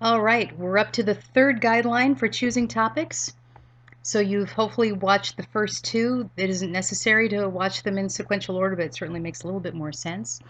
All right, we're up to the third guideline for choosing topics. So you've hopefully watched the first two. It isn't necessary to watch them in sequential order, but it certainly makes a little bit more sense.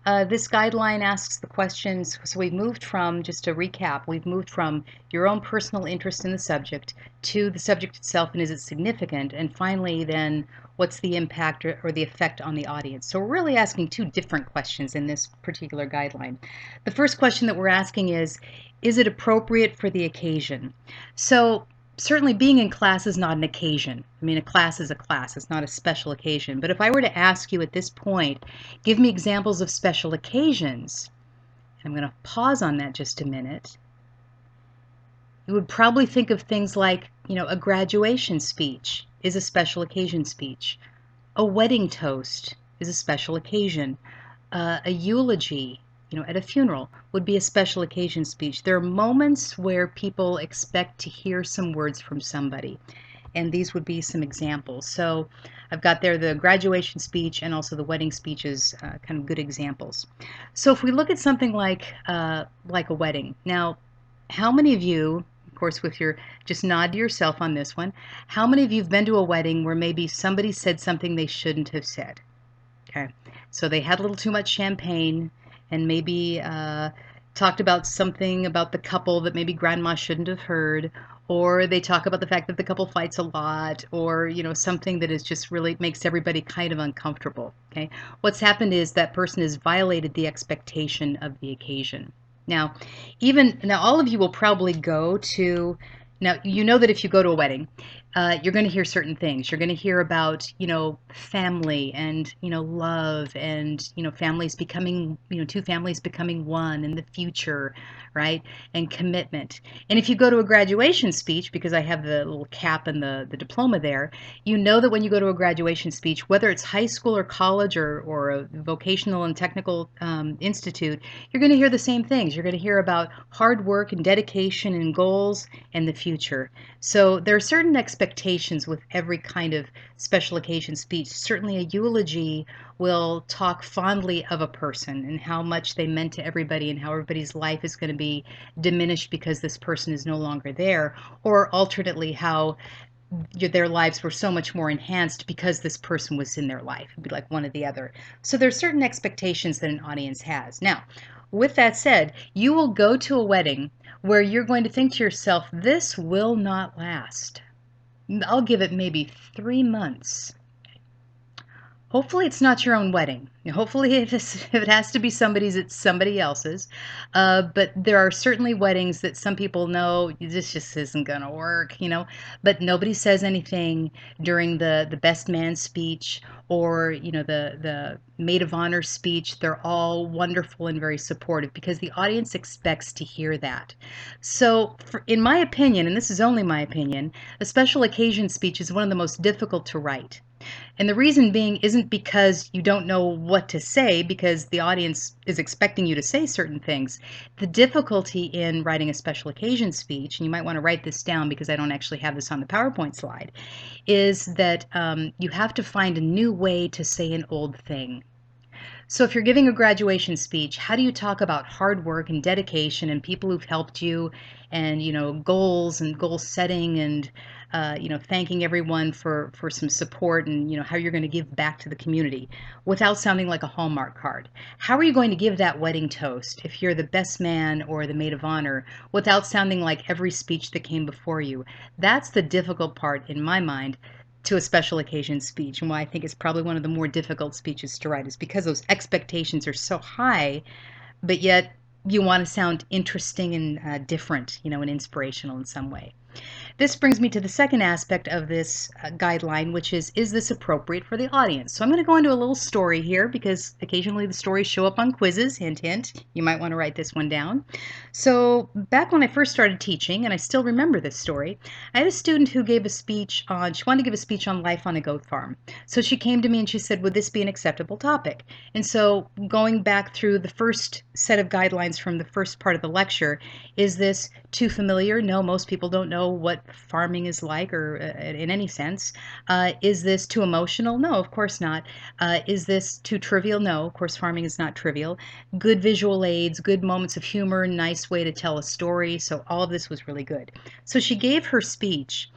This guideline asks the questions, so we've moved from, just to recap, we've moved from your own personal interest in the subject to the subject itself and is it significant, and finally then what's the impact or the effect on the audience. So we're really asking two different questions in this particular guideline. The first question that we're asking is it appropriate for the occasion? So certainly being in class is not an occasion. I mean, a class is a class. It's not a special occasion. But if I were to ask you at this point, give me examples of special occasions, and I'm going to pause on that just a minute, you would probably think of things like, a graduation speech is a special occasion speech. A wedding toast is a special occasion. A eulogy, at a funeral would be a special occasion speech. There are moments where people expect to hear some words from somebody, and these would be some examples. So I've got there the graduation speech and also the wedding speech as kind of good examples. So if we look at something like a wedding, now how many of you, of course with your, just nod to yourself on this one, how many of you have been to a wedding where maybe somebody said something they shouldn't have said? Okay, so they had a little too much champagne and maybe talked about something about the couple that maybe grandma shouldn't have heard, or they talk about the fact that the couple fights a lot, or something that is just really makes everybody kind of uncomfortable. Okay, what's happened is that person has violated the expectation of the occasion. Now, all of you will probably go to. Now, you know that if you go to a wedding, you're going to hear certain things. You're going to hear about, family and, love and, families becoming, two families becoming one in the future, right? And commitment. And if you go to a graduation speech, because I have the little cap and the diploma there, you know that when you go to a graduation speech, whether it's high school or college or a vocational and technical institute, you're going to hear the same things. You're going to hear about hard work and dedication and goals and the future. So there are certain expectations with every kind of special occasion speech. Certainly a eulogy will talk fondly of a person and how much they meant to everybody and how everybody's life is going to be diminished because this person is no longer there, or alternately how their lives were so much more enhanced because this person was in their life. It'd be like one or the other. So there's certain expectations that an audience has. Now, with that said, you will go to a wedding where you're going to think to yourself, this will not last. I'll give it maybe 3 months. Hopefully it's not your own wedding. Hopefully if it has to be somebody's, it's somebody else's. But there are certainly weddings that some people know this just isn't going to work, but nobody says anything during the best man speech or, the maid of honor speech. They're all wonderful and very supportive because the audience expects to hear that. So in my opinion, and this is only my opinion, a special occasion speech is one of the most difficult to write. And the reason being isn't because you don't know what to say, because the audience is expecting you to say certain things. The difficulty in writing a special occasion speech, and you might want to write this down because I don't actually have this on the PowerPoint slide, is that you have to find a new way to say an old thing. So if you're giving a graduation speech, how do you talk about hard work and dedication and people who've helped you and, goals and goal setting and, thanking everyone for some support and, how you're going to give back to the community without sounding like a Hallmark card? How are you going to give that wedding toast if you're the best man or the maid of honor without sounding like every speech that came before you? That's the difficult part in my mind to a special occasion speech, and why I think it's probably one of the more difficult speeches to write is because those expectations are so high, but yet you want to sound interesting and different, and inspirational in some way. This brings me to the second aspect of this guideline, which is this appropriate for the audience? So I'm going to go into a little story here because occasionally the stories show up on quizzes, hint, hint. You might want to write this one down. So back when I first started teaching, and I still remember this story, I had a student who gave a speech on, she wanted to give a speech on life on a goat farm. So she came to me and she said, would this be an acceptable topic? And so going back through the first set of guidelines from the first part of the lecture, is this too familiar? No, most people don't know what farming is like, or in any sense. Is this too emotional? No, of course not. Is this too trivial? No, of course, farming is not trivial. Good visual aids, good moments of humor, nice way to tell a story. So all of this was really good. So she gave her speech.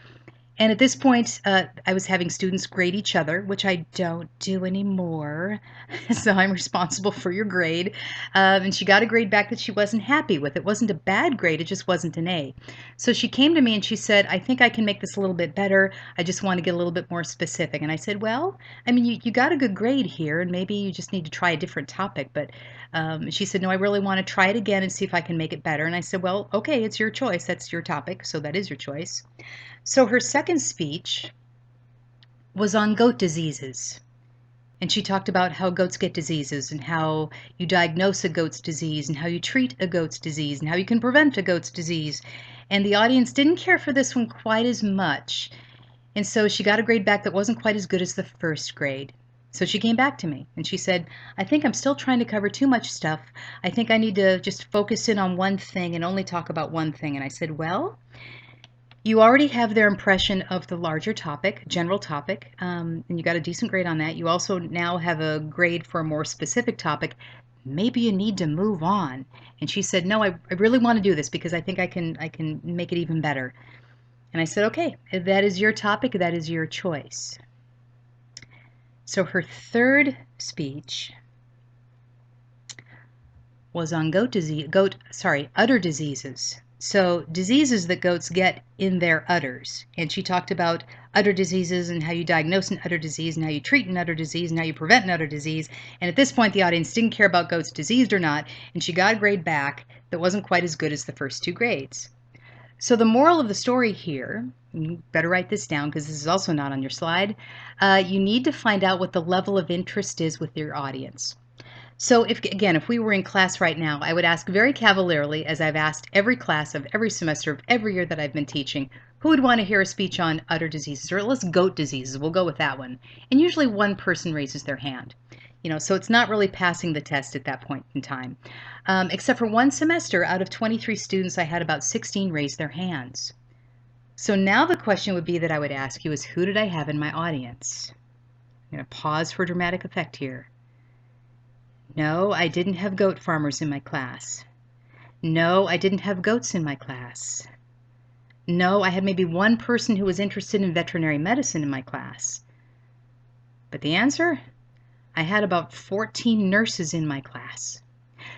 And at this point, I was having students grade each other, which I don't do anymore. So I'm responsible for your grade. And she got a grade back that she wasn't happy with. It wasn't a bad grade, it just wasn't an A. So she came to me and she said, I think I can make this a little bit better. I just want to get a little bit more specific. And I said, well, I mean, you got a good grade here, and maybe you just need to try a different topic. But she said, no, I really want to try it again and see if I can make it better. And I said, well, okay, it's your choice. That's your topic, so that is your choice. So her second speech was on goat diseases. And she talked about how goats get diseases and how you diagnose a goat's disease and how you treat a goat's disease and how you can prevent a goat's disease. And the audience didn't care for this one quite as much. And so she got a grade back that wasn't quite as good as the first grade. So she came back to me and she said, I think I'm still trying to cover too much stuff. I think I need to just focus in on one thing and only talk about one thing. And I said, well, you already have their impression of the larger topic, general topic, and you got a decent grade on that. You also now have a grade for a more specific topic. Maybe you need to move on. And she said, no, I really want to do this because I think I can make it even better. And I said, okay, that is your topic, that is your choice. So her third speech was on udder diseases. So diseases that goats get in their udders. And she talked about udder diseases and how you diagnose an udder disease and how you treat an udder disease and how you prevent an udder disease. And at this point, the audience didn't care about goats diseased or not, and she got a grade back that wasn't quite as good as the first two grades. So the moral of the story here, you better write this down because this is also not on your slide, you need to find out what the level of interest is with your audience. So if we were in class right now, I would ask very cavalierly, as I've asked every class of every semester of every year that I've been teaching, who would want to hear a speech on udder diseases, or let's goat diseases, we'll go with that one. And usually one person raises their hand. So it's not really passing the test at that point in time. Except for one semester, out of 23 students, I had about 16 raise their hands. So now the question would be that I would ask you is, who did I have in my audience? I'm going to pause for dramatic effect here. No, I didn't have goat farmers in my class. No, I didn't have goats in my class. No, I had maybe one person who was interested in veterinary medicine in my class. But the answer? I had about 14 nurses in my class.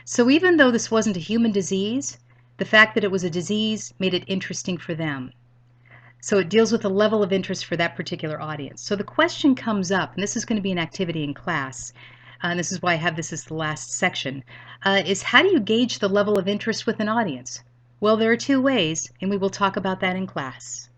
So even though this wasn't a human disease, the fact that it was a disease made it interesting for them. So it deals with the level of interest for that particular audience. So the question comes up, and this is going to be an activity in class, and this is why I have this as the last section, is how do you gauge the level of interest with an audience? Well, there are two ways, and we will talk about that in class.